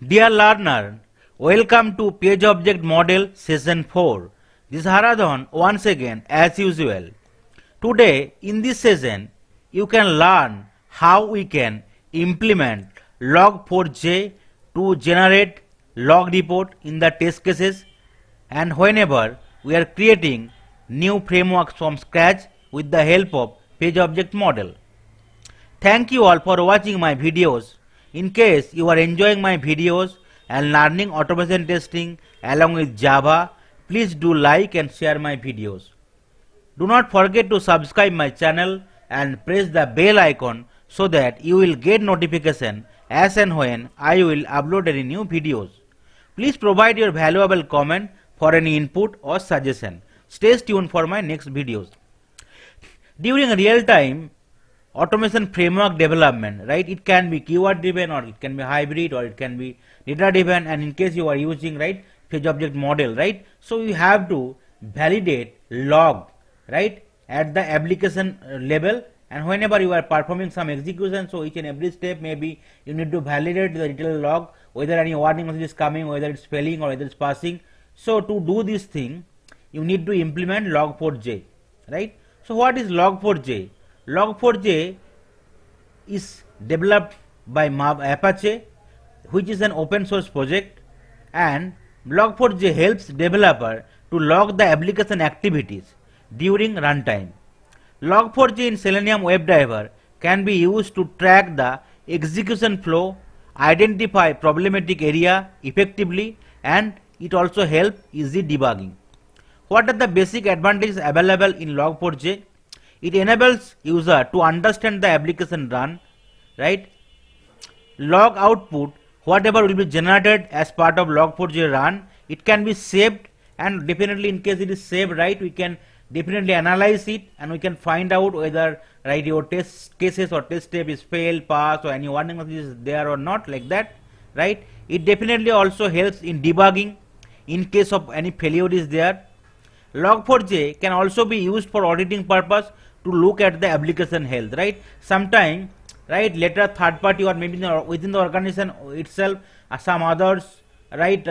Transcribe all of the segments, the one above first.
Dear learner, welcome to Page Object Model Session 4. This is Haradhan once again as usual. Today in this session you can learn how we can implement log4j to generate log report in the test cases and whenever we are creating new frameworks from scratch with the help of Page Object Model. Thank you all for watching my videos. In case you are enjoying my videos and learning automation testing along with Java, please do like and share my videos. Do not forget to subscribe my channel and press the bell icon so that you will get notification as and when I will upload any new videos. Please provide your valuable comment for any input or suggestion. Stay tuned for my next videos. During real-time automation framework development, right, it can be keyword driven or it can be hybrid or it can be data driven, and in case you are using, right, page object model, right, so you have to validate log, right, at the application level, and whenever you are performing some execution, so each and every step maybe you need to validate the detailed log, whether any warning message is coming, whether it's failing or whether it's passing. So to do this thing you need to implement log4j, right. So what is log4j? Log4j is developed by Apache, which is an open source project, and log4j helps developer to log the application activities during runtime. Log4j in Selenium WebDriver can be used to track the execution flow, identify problematic area effectively, and it also helps easy debugging. What are the basic advantages available in log4j? It enables user to understand the application run, right? Log output, whatever will be generated as part of log4j run, it can be saved, and definitely in case it is saved, right, we can definitely analyze it and we can find out whether, right, your test cases or test step is fail, pass, or any warning message is there or not, like that, right? It definitely also helps in debugging in case of any failure is there. Log4j can also be used for auditing purpose to look at the application health, right? Sometime, right, later third party or maybe within the organization itself, some others, right,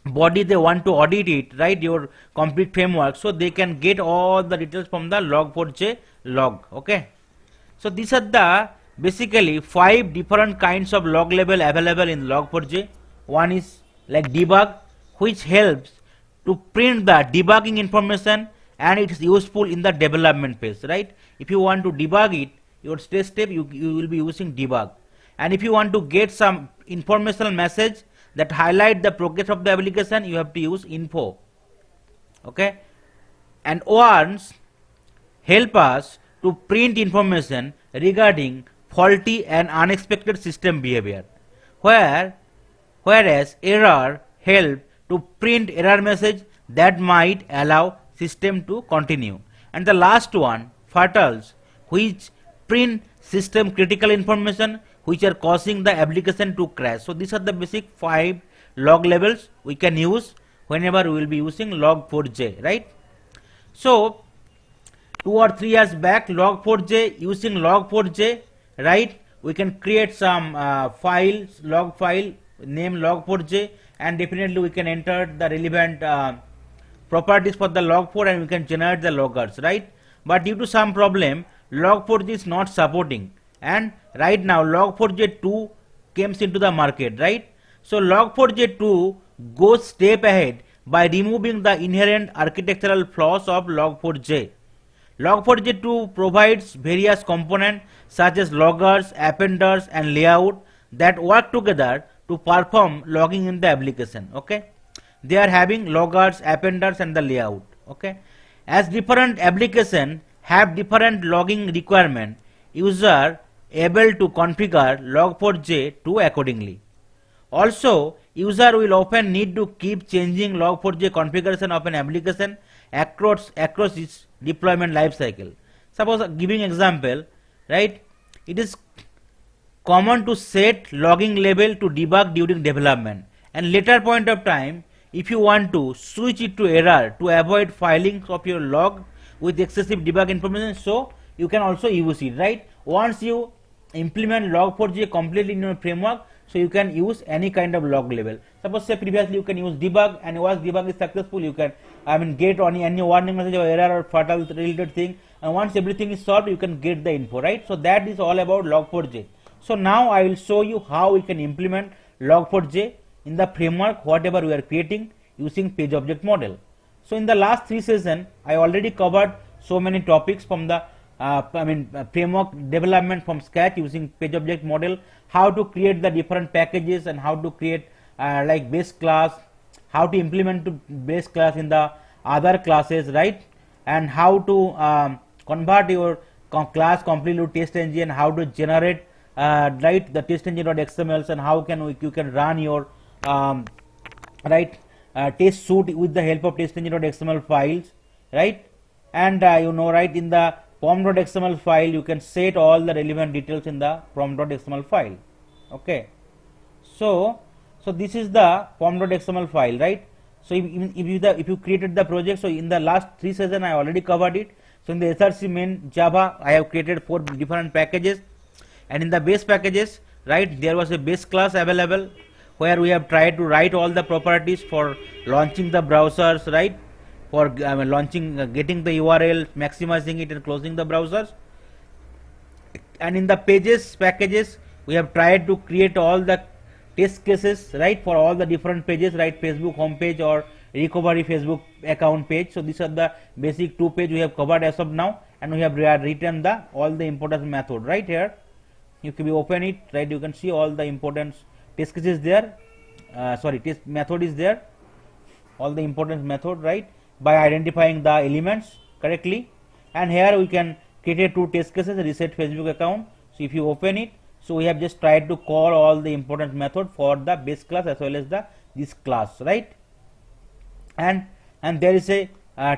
body, they want to audit it, right, your complete framework, so they can get all the details from the log4j log. Okay, so these are the basically 5 different kinds of log level available in log4j. One is like debug, which helps to print the debugging information, and it is useful in the development phase, right? If you want to debug it, your test step, you will be using debug. And if you want to get some informational message that highlight the progress of the application, you have to use info. Okay, and warns help us to print information regarding faulty and unexpected system behavior, whereas error help to print error message that might allow system to continue. And the last one, fatals, which print system critical information which are causing the application to crash. So these are the basic 5 log levels we can use whenever we will be using log4j, right? So 2 or 3 years back, log4j, using log4j, right, we can create some files, log file name log4j, and definitely we can enter the relevant properties for the log4 and we can generate the loggers, right? But due to some problem, log4j is not supporting, and right now log4j2 comes into the market, right? So log4j2 goes step ahead by removing the inherent architectural flaws of log4j. Log4j2 provides various components such as loggers, appenders, and layout that work together to perform logging in the application. Okay, they are having loggers, appenders, and the layout. Okay, as different applications have different logging requirement, user able to configure log4j2 accordingly. Also, user will often need to keep changing log4j configuration of an application across its deployment lifecycle. Suppose giving example, right, it is common to set logging level to debug during development, and later point of time if you want to switch it to error to avoid filings of your log with excessive debug information, so you can also use it, right? Once you implement log4j completely in your framework, So you can use any kind of log level. Suppose say previously you can use debug, and once debug is successful, you can get any warning message or error or fatal related thing, and once everything is solved, you can get the info, right? So that is all about log4j. So now I will show you how we can implement log4j in the framework whatever we are creating using page object model. So in the last 3 sessions, I already covered so many topics from the framework development from scratch using page object model, how to create the different packages and how to create like base class, how to implement to base class in the other classes, right? And how to convert your class completely to test engine, how to generate right the test engine.xml, and how can you can run your test suite with the help of test engine.xml files, right? And right, in the pom.xml file you can set all the relevant details in the pom.xml file. Okay, so this is the pom.xml file, right? So if you created the project, so in the last 3 sessions I already covered it. So in the src main Java I have created 4 different packages, and in the base packages, right, there was a base class available where we have tried to write all the properties for launching the browsers, right, for launching getting the URL, maximizing it and closing the browsers. And in the pages packages we have tried to create all the test cases, right, for all the different pages, right, Facebook homepage or recovery Facebook account page. So these are the basic 2 page we have covered as of now, and we have written the all the important method right here. You can open it, right, you can see all the important test cases there, test method is there, all the important method, right, by identifying the elements correctly. And here we can create 2 test cases, reset Facebook account. So if you open it, so we have just tried to call all the important method for the base class as well as the this class, right? And there is a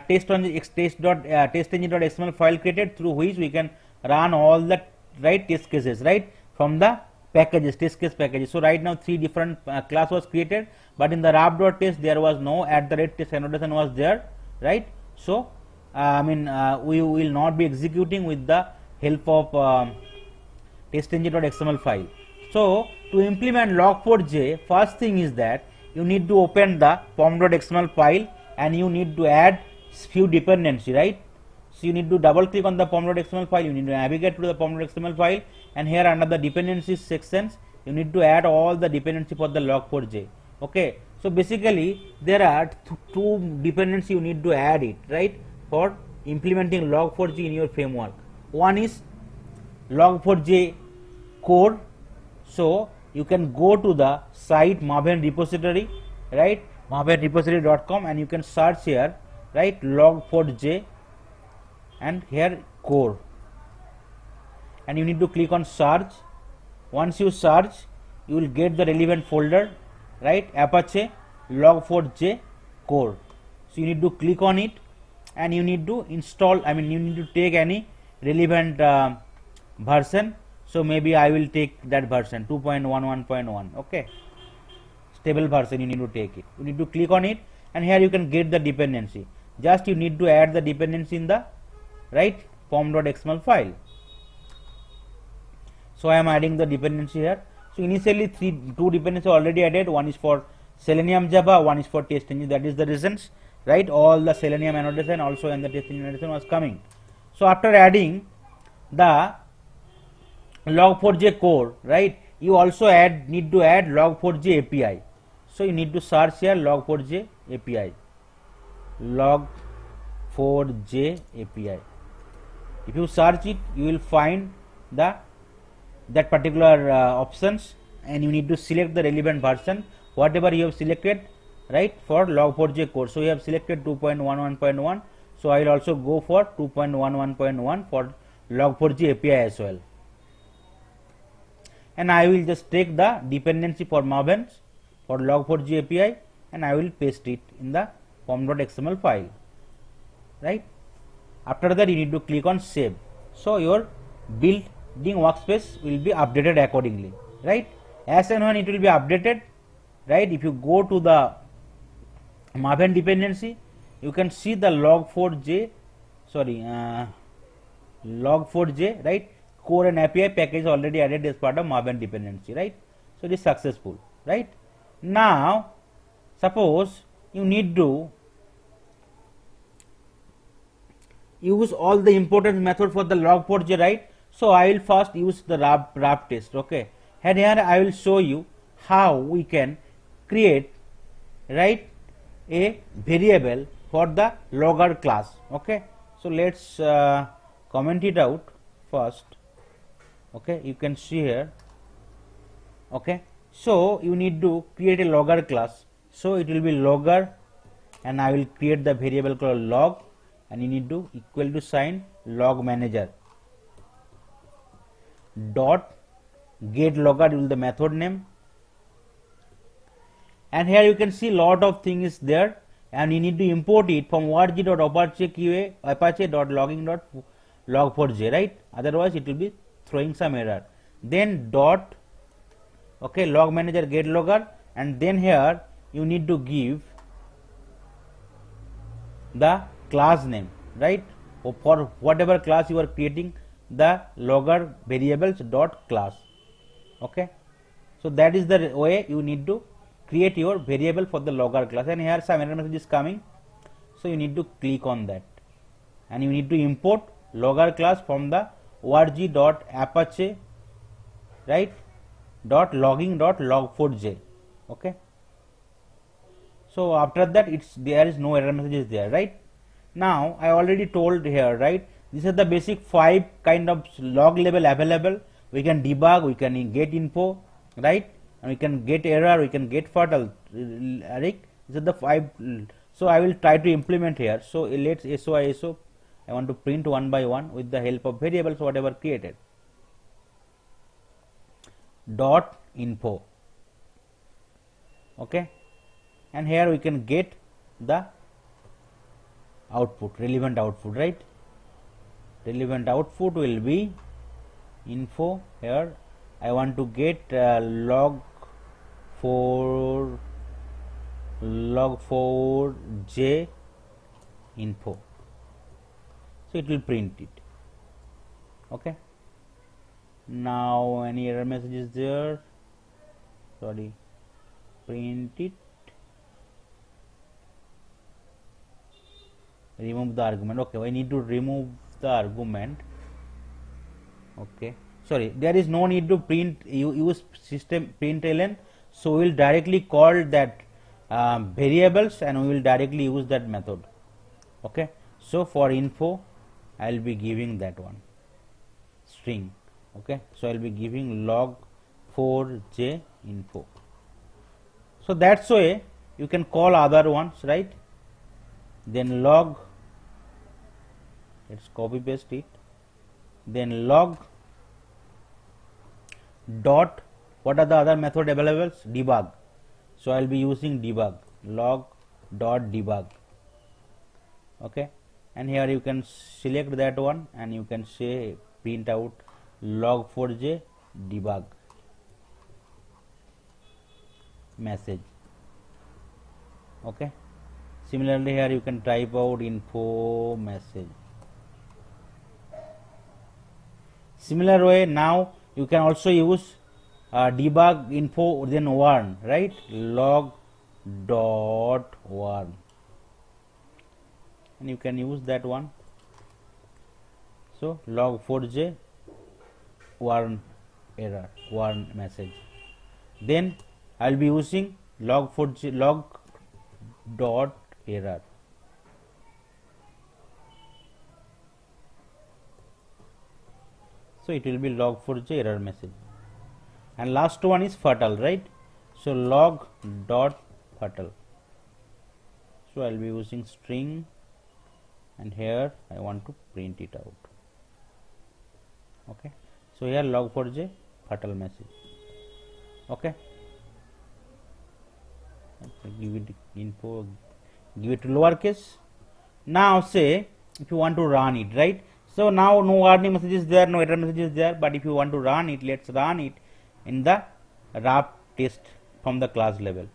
test engine.xml file created through which we can run all the right test cases, right, from the packages, test case packages. So right now 3 different class was created, but in the rap.test there was no @test annotation was there, right? So we will not be executing with the help of test engine.xml file. So to implement log4j, first thing is that you need to open the pom.xml file and you need to add few dependency, right? So you need to double click on the pom.xml file, you need to navigate to the pom.xml file, and here under the dependencies sections you need to add all the dependency for the log4j. Okay, so basically there are 2 dependency you need to add it, right, for implementing log4j in your framework. One is log4j core. So you can go to the site Maven repository, right, mavenrepository.com, and you can search here, right, log4j and here core, and you need to click on search. Once you search, you will get the relevant folder, right, Apache log4j core. So you need to click on it and you need to install, you need to take any relevant version. So maybe I will take that version 2.11.1. okay, stable version you need to take it. You need to click on it, and here you can get the dependency. Just you need to add the dependency in the right pom.xml file. So I am adding the dependency here. So initially 2 dependencies already added. One is for Selenium Java, one is for test engine. That is the reasons, right? All the Selenium annotation also and the test engine annotation was coming. So after adding the log4j core, right, you also need to add log4j API. So you need to search here log4j API, log4j API. If you search it, you will find that particular options, and you need to select the relevant version whatever you have selected, right, for log4j core. So you have selected 2.11.1. so I will also go for 2.11.1 for log4j API as well, and I will just take the dependency for Maven for log4j API and I will paste it in the pom.xml file, right. After that you need to click on save. So your building workspace will be updated accordingly, right. As and when it will be updated, right, if you go to the Maven dependency, you can see the log4j, right, core and API package already added as part of Maven dependency, right. So it is successful, right? Now suppose you need to use all the important method for the log4j, right? So I will first use the wrap test, okay? And here I will show you how we can create, right, a variable for the logger class, okay? So let's comment it out first, okay? You can see here, okay? So you need to create a logger class, so it will be logger, and I will create the variable called log, and you need to equal to sign log manager dot get logger will the method name, and here you can see lot of things there, and you need to import it from org.apache.login.log4j, right? Otherwise it will be throwing some error. Then dot, okay, log manager get logger, and then here you need to give the class name, right? For whatever class you are creating, the logger variables dot class, okay? So that is the way you need to create your variable for the logger class, and here some error message is coming, so you need to click on that, and you need to import logger class from the org.apache, right, dot logging dot log4j, okay? So after that there is no error messages there, right? Now I already told here, right, these are the basic 5 kind of log level available. We can debug, we can get info, right, and we can get error, we can get fatal, right? These are the 5. So I will try to implement here. So let's so I want to print one by one with the help of variables whatever created. Dot info, okay, and here we can get the output, relevant output, right? Relevant output will be info. Here I want to get log4j info, so it will print it, okay? Now any error message is there, sorry, print it, remove the argument, okay, I need to remove the argument, okay, sorry, there is no need to print, use system println, so we will directly call that variables, and we will directly use that method, okay? So for info I will be giving that one string, okay? So I will be giving log4j info. So that's way you can call other ones, right? Then log, let's copy paste it, then log dot, what are the other method available? Debug, so I will be using debug, log dot debug, okay, and here you can select that one, and you can say print out log4j debug message, okay. Similarly here you can type out info message. Similar way, now you can also use debug info, then warn, right, log dot warn, and you can use that one. So log4j warn error, warn message. Then I will be using log4j log dot error, so it will be log4j error message. And last one is fatal, right? So log dot fatal, so I will be using string, and here I want to print it out, okay? So here log4j fatal message, okay? Give it info, give it to lowercase. Now say if you want to run it, right? So now no warning message is there, no error message is there, but if you want to run it, let's run it in the wrap test from the class level.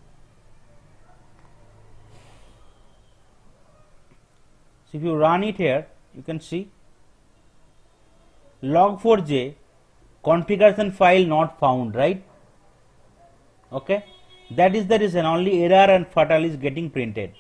So if you run it here, you can see log4j configuration file not found, right? Okay, that is the reason only error and fatal is getting printed.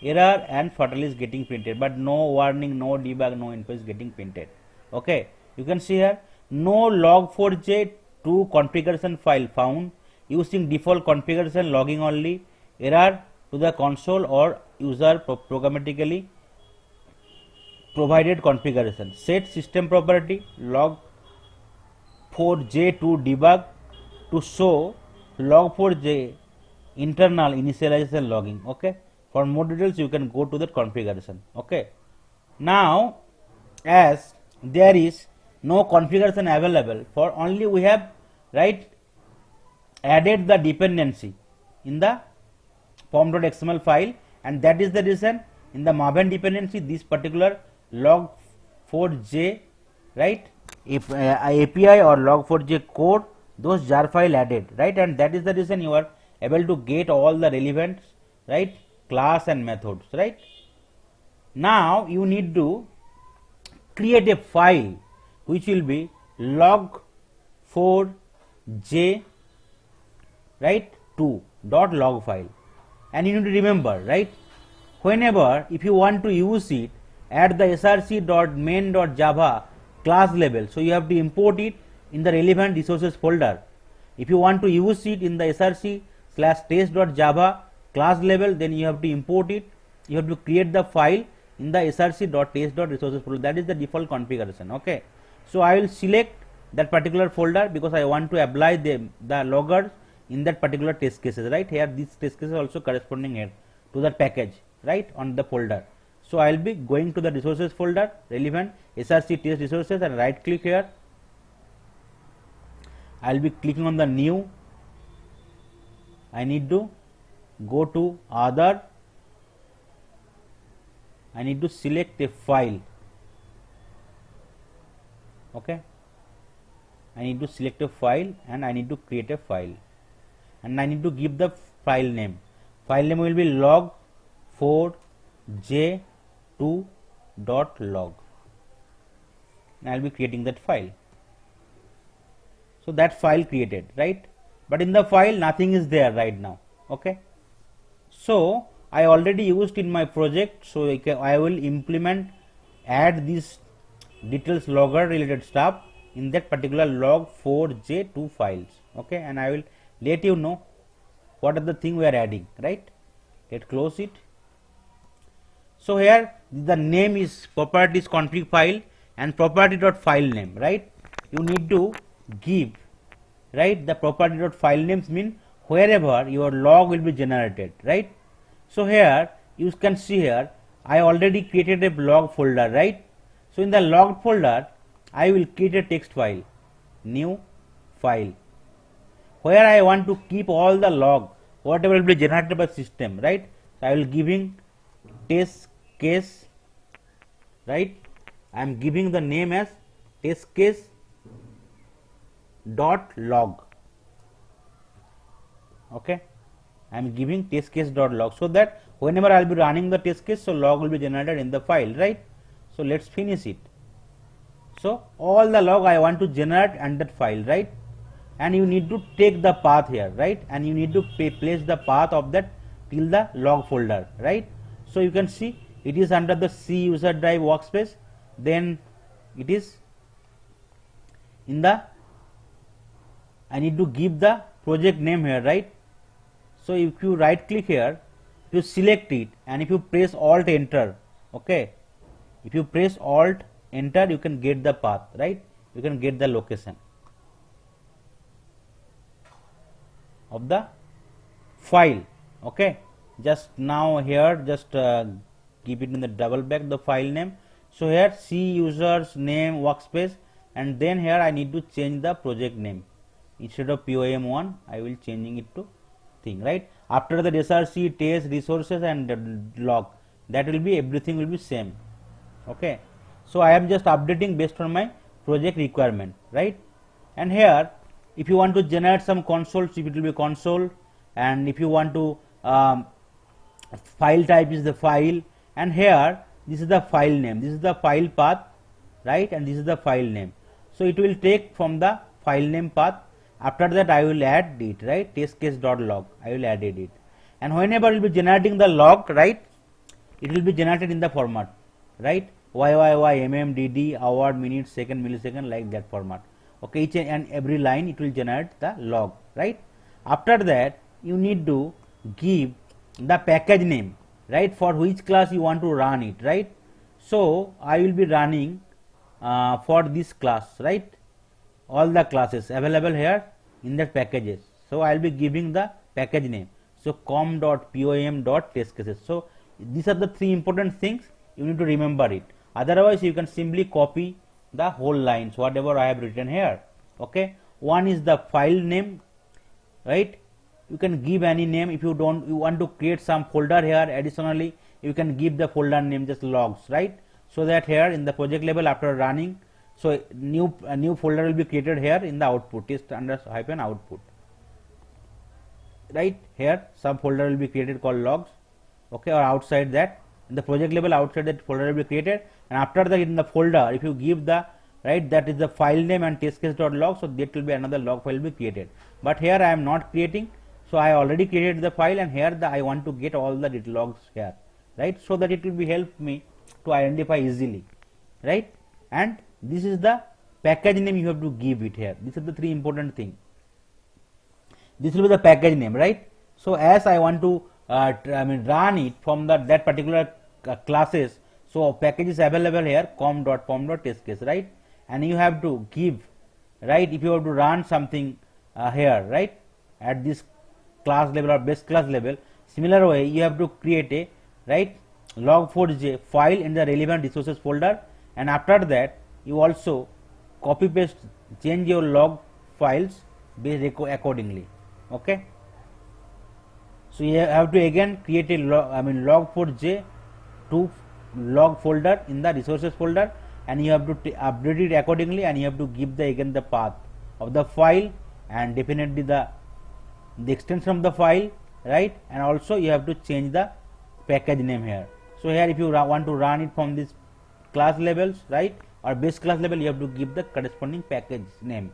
Error and fatal is getting printed, but no warning, no debug, no info is getting printed. Okay, you can see here no log4j to configuration file found using default configuration logging only, error to the console or user programmatically provided configuration. Set system property log4j to debug to show log4j internal initialization logging. Okay, for more details you can go to the configuration. Okay, now as there is no configuration available, for only we have added the dependency in the pom.xml file, and that is the reason in the Maven dependency this particular log4j if API or log4j code, those jar file added, and that is the reason you are able to get all the relevant class and methods. Now you need to create a file which will be log4j 2.log file, and you need to remember whenever if you want to use it at the src.main.java class level, so you have to import it in the relevant resources folder. If you want to use it in the src/test.java class level, then you have to import it, you have to create the file in the src.test.resources folder. That is the default configuration. Okay, so I will select that particular folder because I want to apply the loggers in that particular test cases. Here this test cases also corresponding here to that package on the folder. So I will be going to the resources folder, relevant src test resources, and right click here. I will be clicking on the new. I need to go to other. I need to select a file. Okay, I need to select a file and I need to create a file, and I need to give the file name. File name will be log4j2.log, and I will be creating that file. So that file created, but in the file nothing is there right now. Okay, so I already used in my project, so I will add this details logger related stuff in that particular log4j2 files. Okay, and I will let you know what are the thing we are adding. Let's close it. So here the name is properties config file and property.file name. You need to give the property.file names mean wherever your log will be generated. So here you can see here I already created a log folder. So in the log folder I will create a text file, new file, where I want to keep all the log whatever will be generated by system. So I will giving test case. I am giving the name as test case dot log. Okay, I am giving test case dot log, so that whenever I will be running the test case, so log will be generated in the file. So let's finish it. So all the log I want to generate and that file. And you need to take the path here. And you need to place the path of that till the log folder. So you can see it is under the C user drive workspace, then it is in the, I need to give the project name here. So if you right click here, you select it, and if you press alt enter, okay, if you press alt enter, you can get the path. You can get the location of the file. Okay, just now here just keep it in the double back the file name. So here C users name workspace, and then here I need to change the project name. Instead of POM1 I will changing it to thing. After the src test resources and log, that will be everything will be same. Okay, so I am just updating based on my project requirement. And here if you want to generate some consoles, if it will be console, and if you want to file type is the file, and here this is the file name, this is the file path, and this is the file name. So it will take from the file name path, After that I will add it, right, test case dot log, I will add it, and whenever I will be generating the log, right, it will be generated in the format, right, YYY, hour, minute, second, millisecond, like that format. Okay, each and every line it will generate the log, right. After that you need to give the package name, right, for which class you want to run it, right. So I will be running for this class, right, all the classes available here in that packages. So I will be giving the package name. So com.pom.testcases. So these are the three important things you need to remember it. Otherwise you can simply copy the whole lines whatever I have written here. Okay, one is the file name, right. You can give any name. If you want to create some folder here additionally, you can give the folder name just logs, right, so that here in the project level after running, so a new folder will be created here in the output, test under hyphen output, right. Here some folder will be created called logs, okay, or outside that in the project level outside that folder will be created, and after that in the folder if you give the, right, that is the file name and testcase.log, so that will be another log file will be created. But here I am not creating, so I already created the file, and here I want to get all the logs here, right, so that it will be help me to identify easily, right. And this is the package name you have to give it here. These are the three important things. This will be the package name, right. So as I want to run it from that particular classes, so package is available here com.pom.testcase, right, and you have to give, right, if you have to run something here, right, at this class level or base class level, similar way you have to create a, right, log4j file in the relevant resources folder, and after that you also copy paste change your log files based accordingly. Okay, so you have to again create a log4j to log folder in the resources folder, and you have to update it accordingly, and you have to give the again the path of the file and definitely the extension of the file, right, and also you have to change the package name here. So here if you want to run it from this class levels, right, or base class level, you have to give the corresponding package name.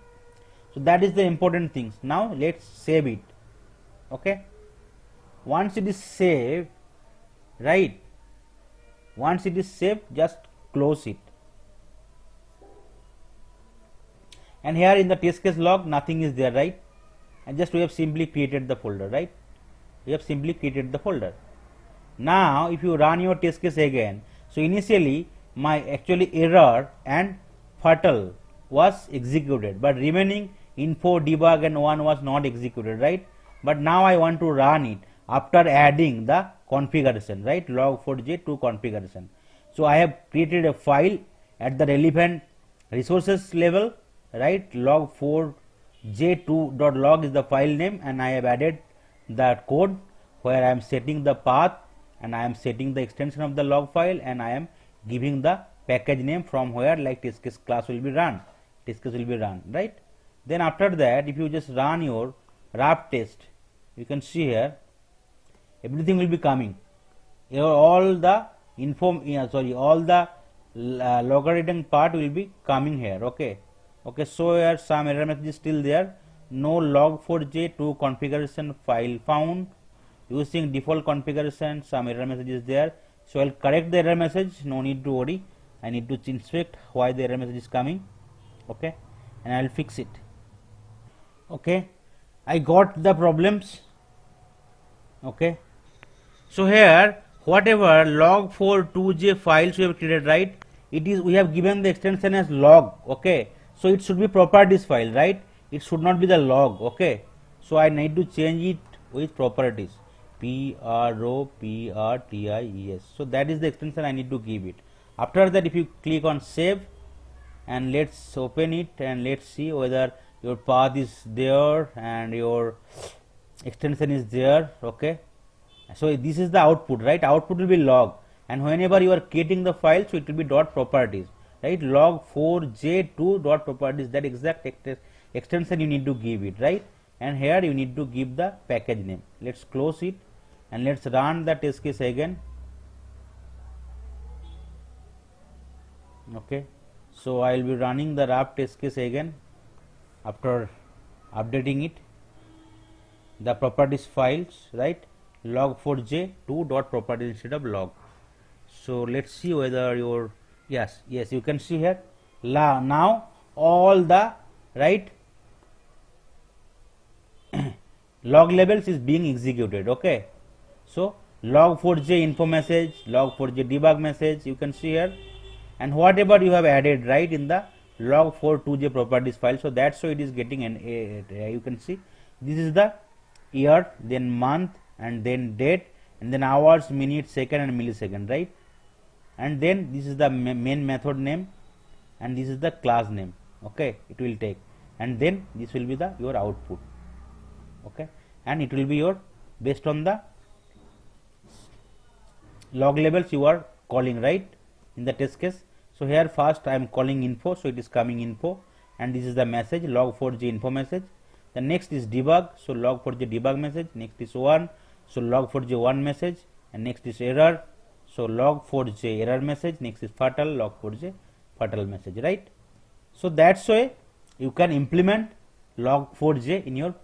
So that is the important things. Now let's save it. Okay, once it is saved, right, once it is saved, just close it, and here in the test case log nothing is there, right, and just we have simply created the folder, right, we have simply created the folder. Now if you run your test case again, so initially my actually error and fatal was executed, but remaining info, debug and one was not executed, right. But now I want to run it after adding the configuration, right, log4j2 configuration. So I have created a file at the relevant resources level, right, log4j2.log is the file name, and I have added the code where I am setting the path and I am setting the extension of the log file, and I am giving the package name from where like test case class will be run, test case will be run, right. Then after that if you just run your RAP test, you can see here everything will be coming, all the all the logarithm part will be coming here. Okay, so here some error message is still there, no log4j2 configuration file found using default configuration, some error message is there. So I'll correct the error message, no need to worry, I need to inspect why the error message is coming. Okay, and I'll fix it. Okay, I got the problems. Okay, so here whatever log4.2j files we have created, right, it is we have given the extension as log. Okay, so it should be properties file, right, it should not be the log. Okay, so I need to change it with properties, properties. So that is the extension I need to give it. After that if you click on save and let's open it and let's see whether your path is there and your extension is there. Okay, so this is the output, right, output will be log, and whenever you are creating the file, so it will be dot properties, right, log4j2 dot properties, that exact extension you need to give it, right, and here you need to give the package name. Let's close it and let's run the test case again. Okay, so I will be running the RAP test case again after updating it, the properties files, right? Log4j 2 dot properties instead of log. So let's see whether your yes you can see here now all the right log labels is being executed. Okay, so log4j info message, log4j debug message, you can see here, and whatever you have added right in the log4.2j properties file. So that's why it is getting an you can see this is the year, then month, and then date, and then hours, minute, second, and millisecond, right? And then this is the main method name, and this is the class name. Okay, it will take, and then this will be the your output. Okay, and it will be your based on the log labels you are calling right in the test case. So here first I am calling info, so it is coming info, and this is the message log4j info message. The next is debug, so log4j debug message. Next is 1, so log4j 1 message, and next is error, so log4j error message. Next is fatal, log4j fatal message, right? So that's why you can implement log4j in your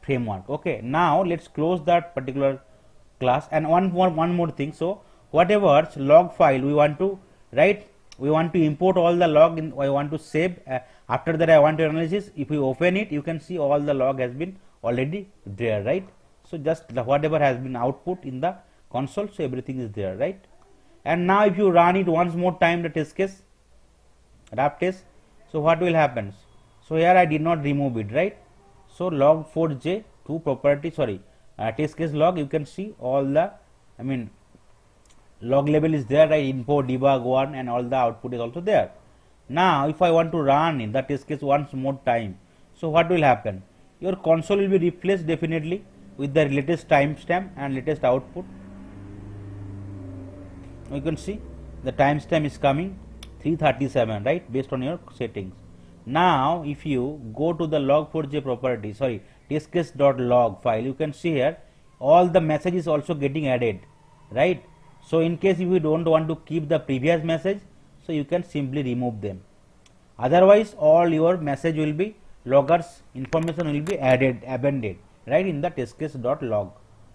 framework. Okay, now let's close that particular class, and one more thing. So whatever log file we want to write, we want to import all the log in, I want to save, after that I want to analysis. If you open it, you can see all the log has been already there, right? So just whatever has been output in the console, so everything is there, right? And now if you run it once more time, the test case RAP test, so what will happen? So here I did not remove it, right? So log4j 2 property, test case log, you can see all the log label is there, right? Info, debug 1, and all the output is also there. Now if I want to run in the test case once more time, so what will happen? Your console will be replaced definitely with the latest timestamp and latest output. You can see the timestamp is coming 337, right, based on your settings. Now if you go to the log4j property, test case.log file, you can see here all the messages also getting added, right? So in case if you don't want to keep the previous message, so you can simply remove them. Otherwise all your message will be loggers information will be abandoned right in the test case.log,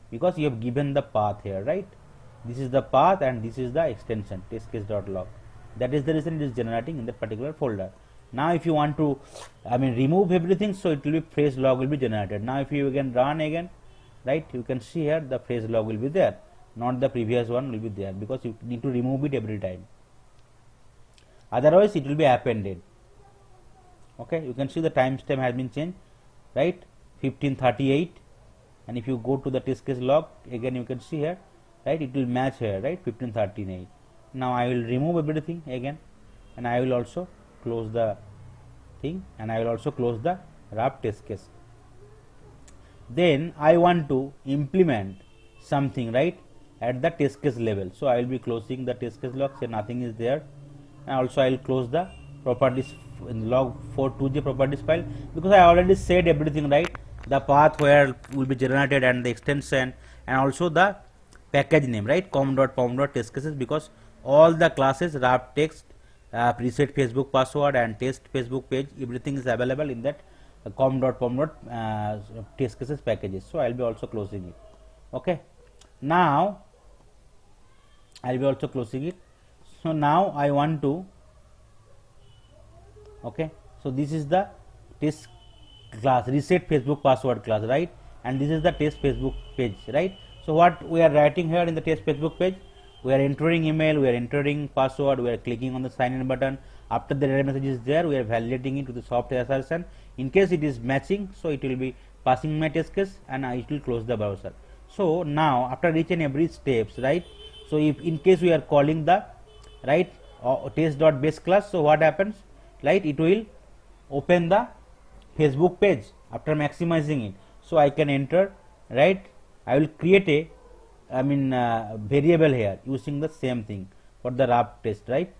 because you have given the path here, right? This is the path and this is the extension test case.log. That is the reason it is generating in that particular folder. Now if you want to remove everything, so it will be fresh log will be generated. Now if you again run again, right, you can see here the fresh log will be there, not the previous one will be there, because you need to remove it every time. Otherwise it will be appended. Okay, you can see the timestamp has been changed, right, 1538, and if you go to the test case log again, you can see here, right, it will match here, right, 1538. Now I will remove everything again, and I will also close the thing, and I will also close the RAP test case. Then I want to implement something, right, at the test case level. So I will be closing the test case log, say nothing is there, and also I will close the properties in log4.2j properties file, because I already said everything, right, the path where will be generated and the extension and also the package name, right, com.pom.test cases, because all the classes RAP text, preset Facebook password and test Facebook page, everything is available in that com.pom.test cases packages. So I will be also closing it. Okay, now I will be also closing it. So now I want to, okay, so this is the test class, reset Facebook password class, right, and this is the test Facebook page, right. So what we are writing here in the test Facebook page, we are entering email, we are entering password, we are clicking on the sign in button. After the error message is there, we are validating it with the software assertion. In case it is matching, so it will be passing my test case, and it will close the browser. So now after each and every steps, right, so if in case we are calling the right test.base class, so what happens, right, it will open the Facebook page after maximizing it. So I can enter, right, I will create a variable here using the same thing for the RAP test, right,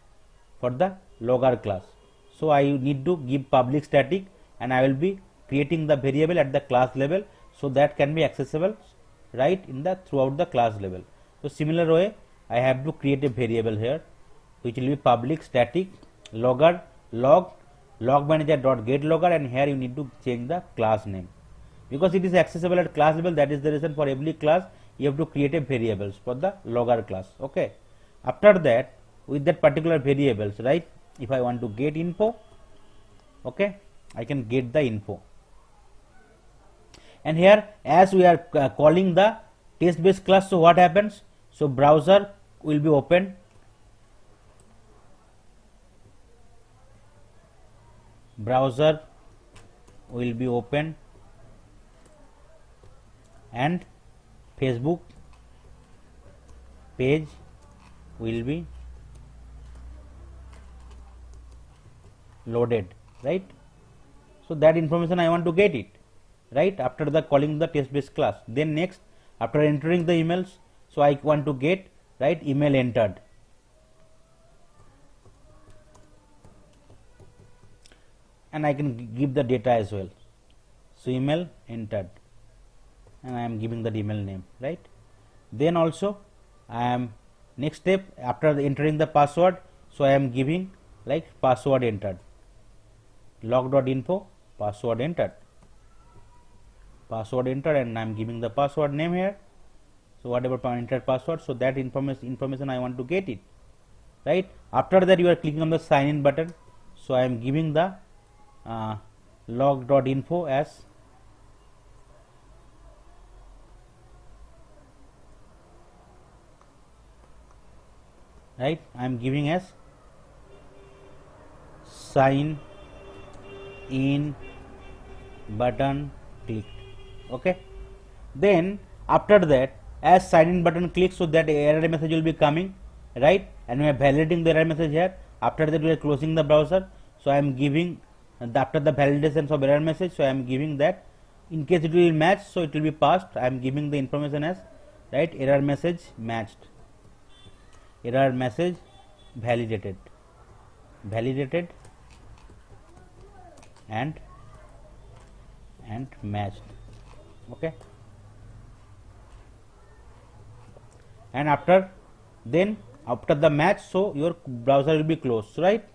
for the logger class. So I need to give public static, and I will be creating the variable at the class level, so that can be accessible, right, in the throughout the class level. So similar way I have to create a variable here which will be public static logger log log manager dot get logger, and here you need to change the class name because it is accessible at class level. That is the reason for every class you have to create a variables for the logger class. Okay, after that with that particular variables, right, if I want to get info, okay, I can get the info, and here as we are calling the test based class, so what happens, so browser will be open, browser will be open and Facebook page will be loaded, right. So that information I want to get it, right, after the calling the test based class. Then next, after entering the emails, so I want to get, right, email entered, and I can give the data as well. So email entered, and I am giving the email name, right. Then also I am next step, after entering the password, so I am giving like password entered, log.info password entered, and I am giving the password name here. So whatever entered password, so that information I want to get it, right. After that you are clicking on the sign in button, so I am giving the log.info as right, I am giving as sign in button clicked. Okay, then after that as sign in button clicked, so that error message will be coming, right, and we are validating the error message here. After that we are closing the browser, so I am giving after the validations of error message, so I am giving that in case it will match, so it will be passed. I am giving the information as, right, error message matched, error message validated and matched. Okay, and after the match, so your browser will be closed, right.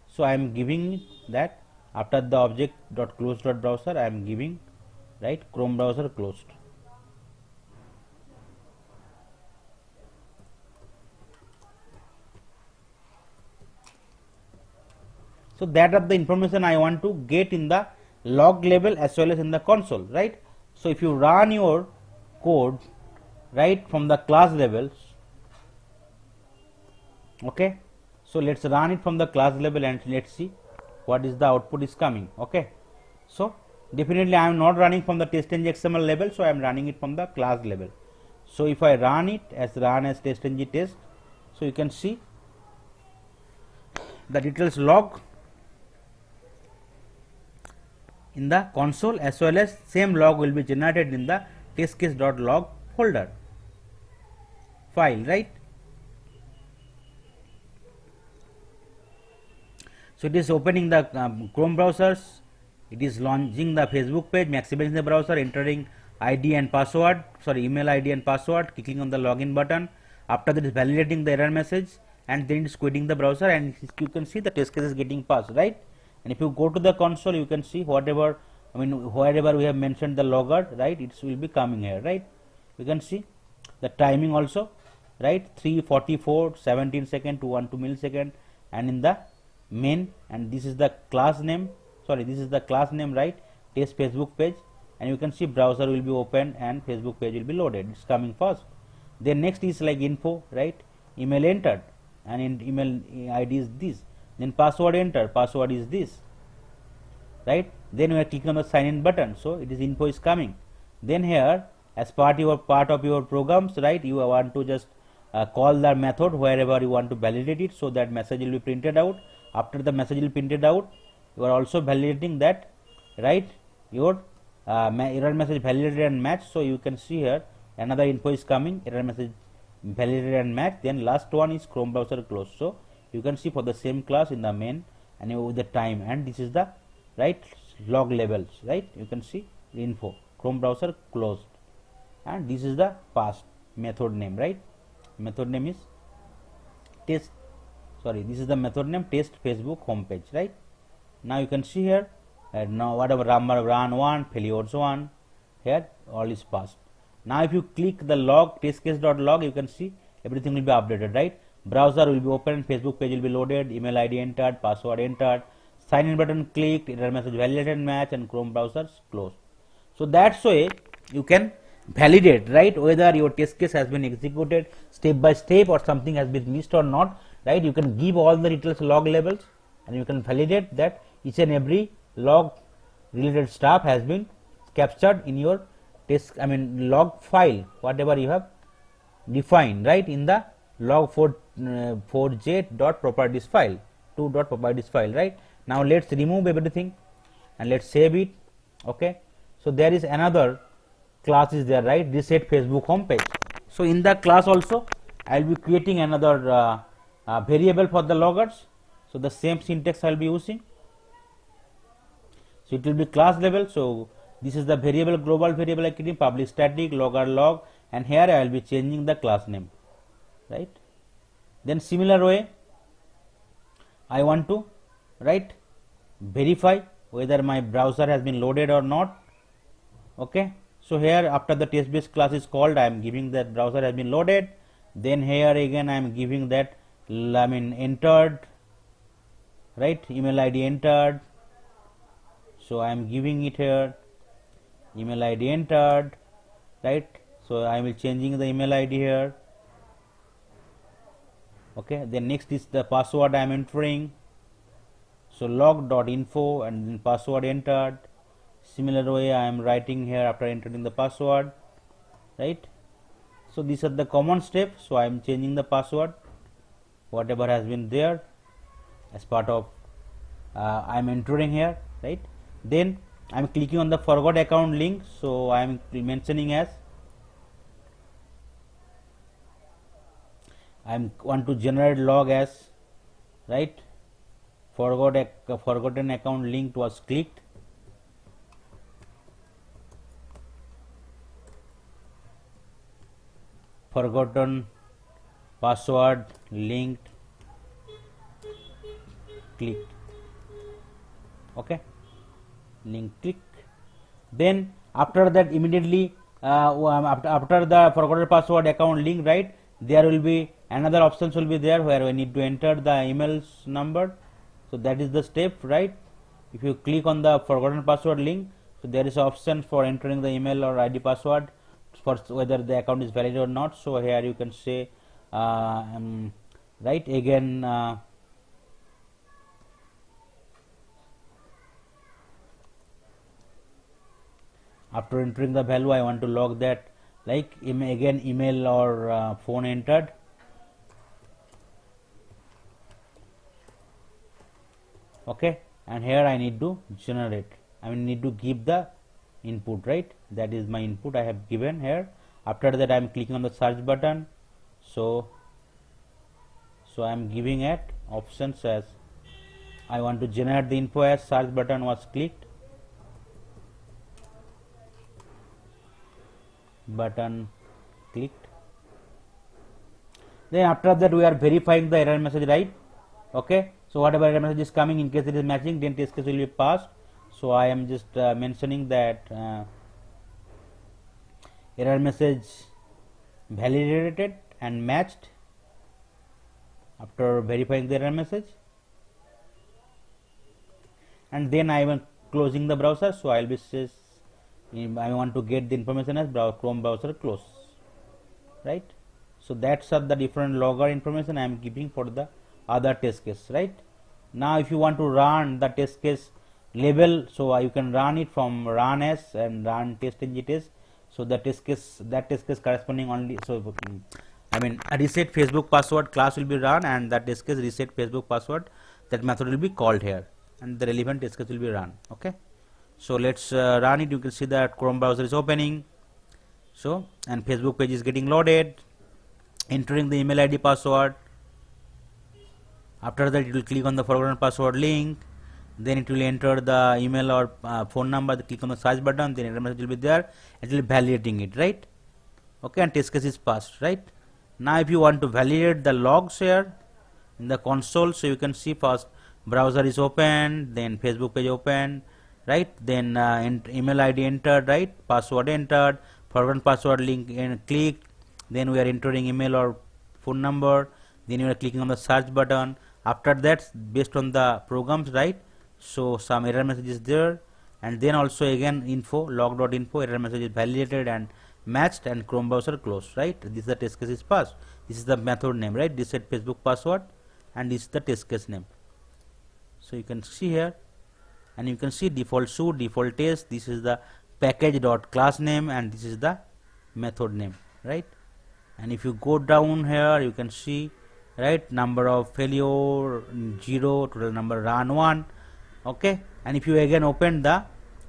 So I am giving that after the object dot close dot browser, I am giving, right, Chrome browser closed. So that are the information I want to get in the log level as well as in the console, right. So if you run your code, right, from the class levels, okay, so let's run it from the class level and let's see what is the output is coming. Okay, so definitely I am not running from the test.ng XML level, so I am running it from the class level. So if I run it as test.ng test, so you can see the details log in the console as well as same log will be generated in the testcase.log folder file, right. So it is opening the Chrome browsers, it is launching the Facebook page, maximizing the browser, entering ID and password, email ID and password, clicking on the login button. After that is validating the error message, and then it is quitting the browser, and you can see the test case is getting passed, right. And if you go to the console, you can see whatever, wherever we have mentioned the logger, right, it will be coming here, right. You can see the timing also, right, 3:44, 17 second to 12 millisecond, and in the main, and this is the class name, right, test Facebook page, and you can see browser will be open and Facebook page will be loaded, it's coming first. Then next is like info, right, email entered, and in email ID is this, then password enter, password is this, right. Then we are clicking on the sign in button, so it is info is coming. Then here as part of your programs, right, you want to just call the method wherever you want to validate it, so that message will be printed out. After the message will be printed out, you are also validating that, right, your error message validated and matched. So you can see here another info is coming, error message validated and matched. Then last one is Chrome browser closed. So you can see for the same class in the main and with the time, and this is the, right, log levels, right. You can see the info Chrome browser closed, and this is the past method name, right. Method name is test, this is the method name test Facebook homepage, right. Now you can see here, now whatever number run 1, failures 1, here all is passed. Now if you click the log, testcase.log, you can see everything will be updated, right? Browser will be opened, Facebook page will be loaded, email ID entered, password entered, sign in button clicked, error message validated match, and Chrome browser closed. So that's way you can validate, right, whether your test case has been executed step by step or something has been missed or not, right? You can give all the details log levels and you can validate that each and every log related stuff has been captured in your test, log file, whatever you have defined, right, in the log 4j dot properties file, 2 dot properties file, right? Now let's remove everything and let's save it. Okay, so there is another class is there, right, reset Facebook homepage. So in the class also I will be creating another variable for the loggers. So the same syntax I will be using. So it will be class level. So this is the variable, global variable I creating, public static logger log, and here I will be changing the class name, right? Then similar way I want to, right, verify whether my browser has been loaded or not. Okay, so here after the test base class is called, I am giving that browser has been loaded. Then here again I am giving that entered, right, email ID entered. So I am giving it here email ID entered, right? So I will changing the email ID here. Okay, then next is the password I am entering. So log.info and then password entered. Similar way I am writing here after entering the password, right? So these are the common steps. So I am changing the password whatever has been there as part of I am entering here, right? Then I am clicking on the forgot account link. So I am mentioning as I want to generate log as, right, forgotten account link was clicked. Forgotten password linked clicked. Okay, link click. Then after that immediately after the forgotten password account link, right, there will be another options will be there where we need to enter the email's number. So that is the step, right? If you click on the forgotten password link, so there is option for entering the email or ID password for whether the account is valid or not. So here you can say right again after entering the value I want to log that, like again email or phone entered. Okay, and here I need to generate, need to give the input, right? That is my input I have given here. After that I am clicking on the search button. So I am giving it options as I want to generate the info as search button was clicked, button clicked. Then after that we are verifying the error message, right? Okay, so whatever error message is coming, in case it is matching, then test case will be passed. So I am just mentioning that error message validated and matched after verifying the error message, and then I am closing the browser. So I will be says I want to get the information as Chrome browser close, right? So that's are the different logger information I am giving for the other test case, right? Now if you want to run the test case label, so you can run it from run as and run test ng test. So the test case, that test case corresponding only, so a reset Facebook password class will be run, and that test case reset Facebook password, that method will be called here, and the relevant test case will be run. Okay, so let's run it. You can see that Chrome browser is opening. So and Facebook page is getting loaded, entering the email ID password. After that it will click on the forgotten password link, then it will enter the email or phone number, click on the search button, then error message will be there, it will be validating it, right? Okay, and test case is passed, right? Now if you want to validate the logs here in the console, so you can see first browser is open, then Facebook page open, right, then email ID entered, right, password entered, forgotten password link and clicked, then we are entering email or phone number, then you are clicking on the search button. After that, based on the programs, right, so some error message is there, and then also again info log.info error message is validated and matched and Chrome browser closed, right. This is the test case is passed. This is the method name, right, this is Facebook password and this is the test case name. So you can see here, and you can see default suite, default test, this is the package dot class name and this is the method name, right. And if you go down here, you can see, right, number of failure 0, total number run 1, okay. And if you again open the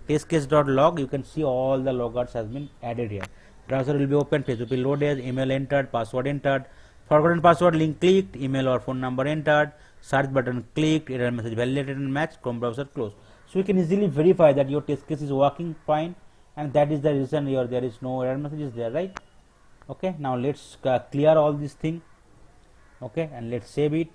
test case dot log, you can see all the logouts has been added here. Browser will be open, Facebook will loaded, email entered, password entered, forgotten password link clicked, email or phone number entered, search button clicked, error message validated and matched, Chrome browser closed. So you can easily verify that your test case is working fine, and that is the reason there is no error messages there, right. Okay, now let's clear all this thing, okay, and let's save it.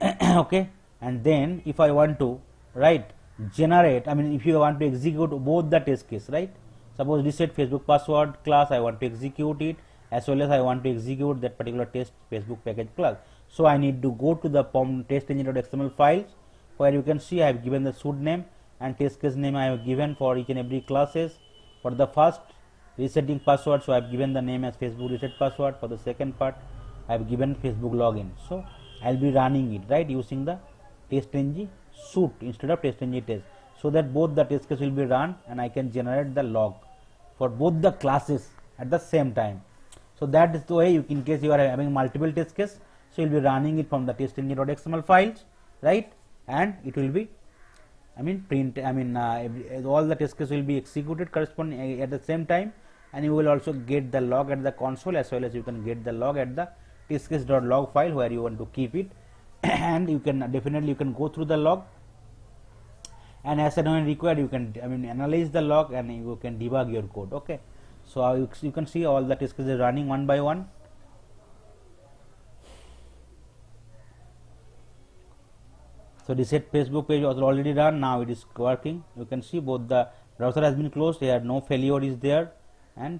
Okay, and then if I want to, right, generate, I mean if you want to execute both the test case, right, suppose reset Facebook password class, I want to execute it, as well as I want to execute that particular test Facebook package class. So I need to go to the POM test engine.xml files, where you can see I have given the suite name and test case name I have given for each and every classes. For the first, resetting password, so I have given the name as Facebook reset password. For the second part, I have given Facebook login. So I will be running it, right, using the testng suite instead of testng test, so that both the test case will be run and I can generate the log for both the classes at the same time. So that is the way, in case you are having multiple test case, so you will be running it from the testng.xml files, right, and it will be, I mean print, I mean all the test case will be executed corresponding at the same time, and you will also get the log at the console, as well as you can get the log at the testcase.log file where you want to keep it. And you can definitely, you can go through the log, and as and when required, you can, I mean, analyze the log and you can debug your code. Okay, so you can see all the test cases running one by one. So reset Facebook page was already run, now it is working. You can see both the browser has been closed, here no failure is there, and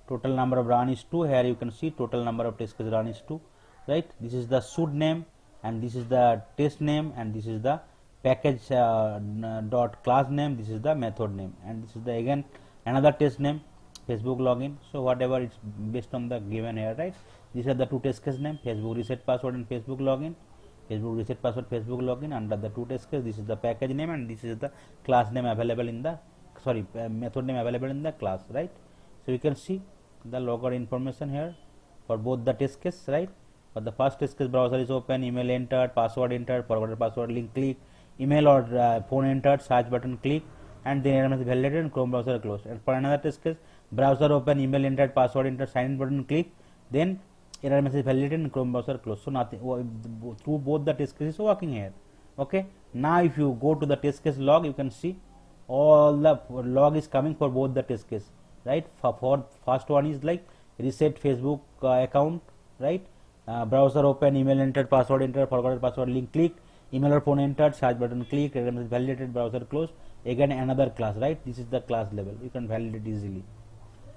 total number of run is 2. Here you can see total number of test cases run is 2, right. This is the suite name and this is the test name, and this is the package dot class name, this is the method name, and this is the again another test name, Facebook login. So whatever it's based on the given here, right. These are the two test case name, Facebook reset password and Facebook login. Facebook reset password, Facebook login, under the two test case. This is the package name and this is the class name available in the, sorry, method name available in the class, right. So you can see the logger information here for both the test case, right. For the first test case, browser is open, email entered, password entered, forgotten password link click, email or phone entered, search button click, and then error message validated and Chrome browser closed. And for another test case, browser open, email entered, password entered, sign in button click, then error message validated and Chrome browser closed. So nothing through both the test cases working here. Okay, now if you go to the test case log, you can see all the log is coming for both the test case, right. For first one is like reset Facebook account, right, browser open, email entered, password entered, forgotten password link clicked, email or phone entered, search button clicked, error message validated, browser closed. Again another class, right. This is the class level, you can validate easily,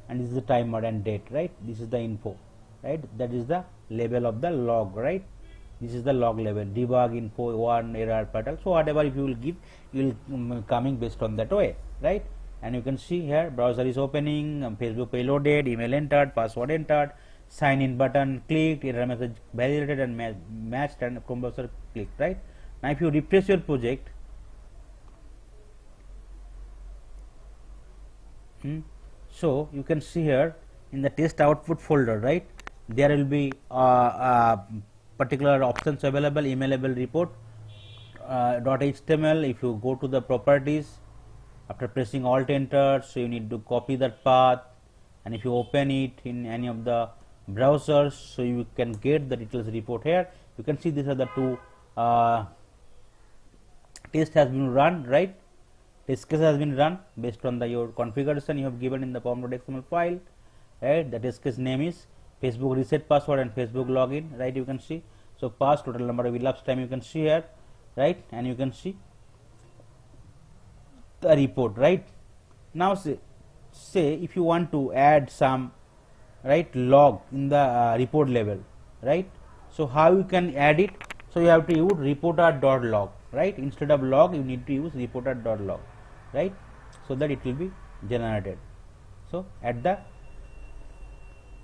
and this is the timer and date, right. This is the info, right, that is the label of the log, right. This is the log level, debug info 1 error pattern. So whatever if you will give, you will coming based on that way, right. And you can see here browser is opening, Facebook page loaded, email entered, password entered, sign in button clicked, error message validated and matched, and Chrome browser clicked, right. Now if you refresh your project, so you can see here in the test output folder, right, there will be particular options available, emailable report .html. If you go to the properties, after pressing alt enter, so you need to copy that path, and if you open it in any of the browsers, so you can get the details report here. You can see these are the two test has been run, right. Test case has been run based on the your configuration you have given in the pom.xml file, right. The test case name is Facebook reset password and Facebook login, right. You can see, So pass total number of elapsed time you can see here, right, and you can see the report, right. Now say if you want to add some, right, log in the report level, right. So how you can add it? So you have to use reporter.log, right. Instead of log you need to use reporter.log, right, so that it will be generated. So at the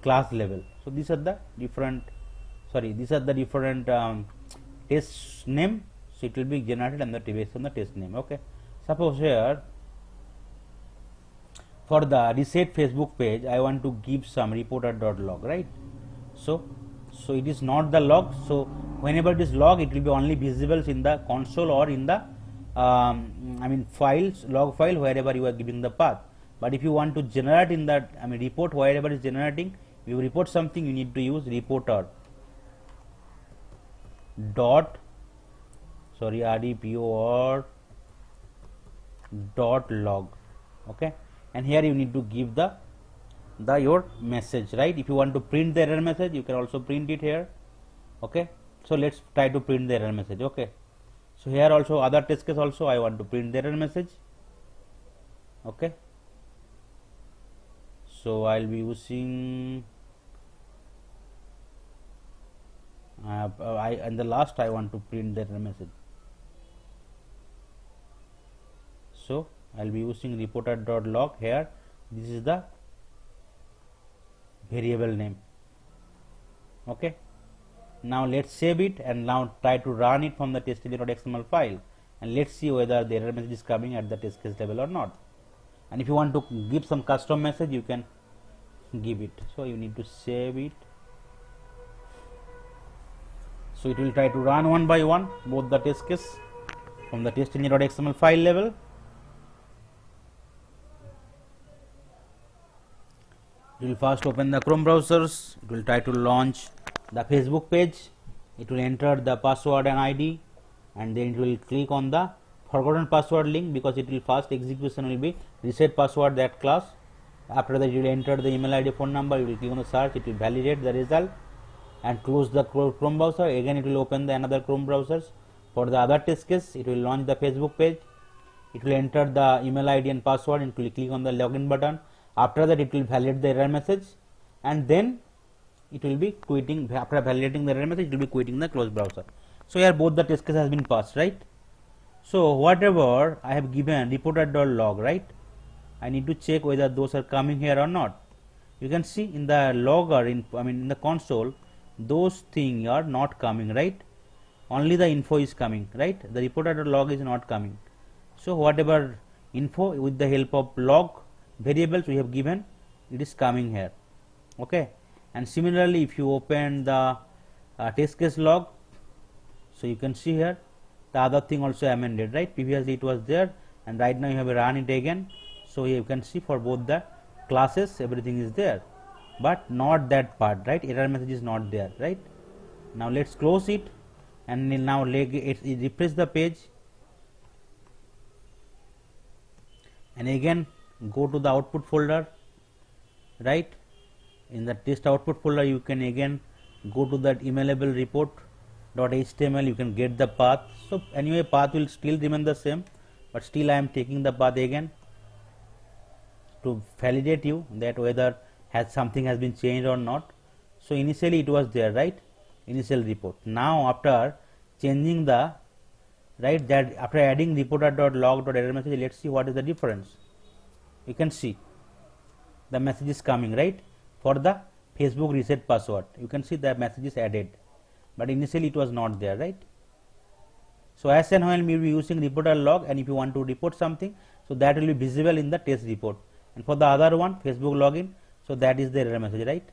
class level. So these are the different test name. So it will be generated on the based on the test name. Okay. Suppose here for the reset Facebook page I want to give some reporter.log, right. So it is not the log. So whenever it is log it will be only visible in the console or in the files, log file, wherever you are giving the path. But if you want to generate in that report, wherever is generating, you report something, you need to use reporter dot REPOR dot log. Okay, and here you need to give the your message, right. If you want to print the error message you can also print it here. Okay, so let's try to print the error message. Okay, so here also other test case also I want to print the error message. Okay, so I'll be using and the last I want to print the error message. So I'll be using reporter.log here. This is the variable name. Okay, now let's save it and now try to run it from the testd.xml file, and let's see whether the error message is coming at the test case level or not. And if you want to give some custom message you can give it. So you need to save it. So it will try to run one by one both the test case from the testd.xml file level. It will first open the Chrome browsers. It will try to launch the Facebook page. It will enter the password and ID, and then it will click on the forgotten password link, because it will first execution will be reset password that class. After that you will enter the email ID, phone number. You will click on the search. It will validate the result and close the Chrome browser. Again it will open the another Chrome browsers. For the other test case it will launch the Facebook page. It will enter the email ID and password and will click on the login button. After that it will validate the error message, and then it will be quitting. After validating the error message it will be quitting the closed browser. So here both the test case has been passed, right. So whatever I have given reporter.log, right, I need to check whether those are coming here or not. You can see in the logger in the console those things are not coming, right. Only the info is coming, right. The reporter.log is not coming. So whatever info with the help of log variables we have given, it is coming here. Okay, and similarly if you open the test case log, so you can see here the other thing also amended, right. Previously it was there and right now you have run it again. So you can see for both the classes everything is there, but not that part, right. Error message is not there, right. Now let's close it and now refresh the page, and again go to the output folder, right. In the test output folder you can again go to that emailable report.html. You can get the path. So anyway path will still remain the same, but still I am taking the path again to validate you that whether something has been changed or not. So initially it was there, right, initial report. Now after changing the, right, that after adding reporter.log.error message, let's see what is the difference. You can see the message is coming, right, for the Facebook reset password. You can see the message is added, but initially it was not there, right. So as and when we will be using reporter.log, and if you want to report something, so that will be visible in the test report. And for the other one, Facebook login, so that is the error message, right.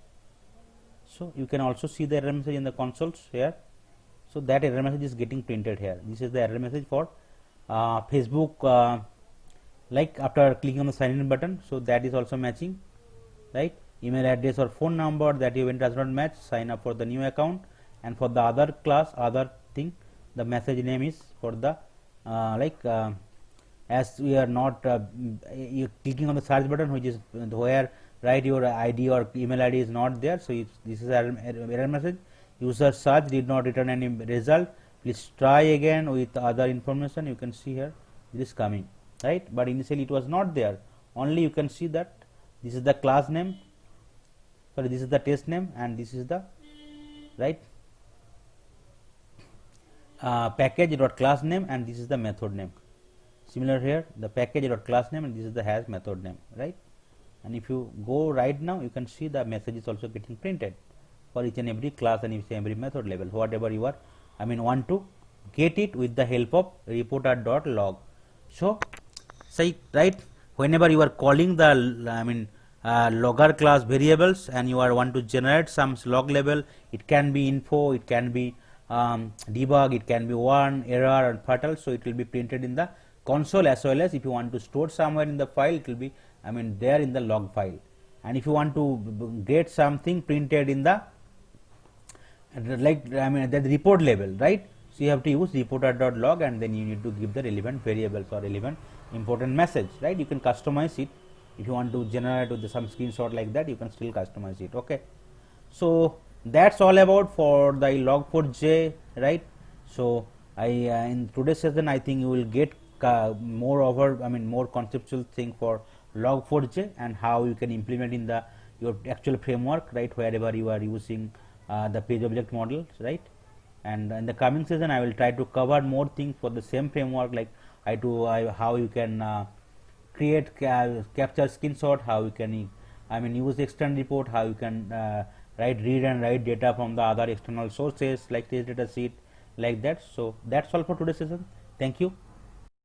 So you can also see the error message in the consoles here. So that error message is getting printed here. This is the error message for Facebook, like after clicking on the sign in button. So that is also matching, right. Email address or phone number that event does not match, sign up for the new account. And for the other class, other thing, the message name is for the as we are not you clicking on the search button, which is where, right, your ID or email ID is not there. So this is error message. user search did not return any result. Please try again with other information. You can see here it is coming, right? But initially it was not there. Only you can see that this is the class name, sorry, this is the test name, and this is the right package dot class name, and this is the method name. Similar here, the package dot class name, and this is the hash method name, right? And if you go right now, you can see the message is also getting printed for each and every class and each and every method level, whatever you are, want to get it with the help of reporter.log. So, say, right, whenever you are calling the logger class variables and you are want to generate some log level, it can be info, it can be debug, it can be one error and fatal. So it will be printed in the console, as well as if you want to store somewhere in the file, it will be there in the log file. And if you want to get something printed in the that report level, right? So you have to use reporter.log, and then you need to give the relevant variables or relevant important message, right? You can customize it. If you want to generate with some screenshot like that, you can still customize it. Okay, so that's all about for the log4j, right? So I in today's session, I think you will get more over more conceptual thing for log4j and how you can implement in the your actual framework, right, wherever you are using the page object model, right? And in the coming session, I will try to cover more things for the same framework, like how you can create capture screenshot, how you can use external report, how you can read and write data from the other external sources like test data sheet, like that. So that's all for today's session. Thank you.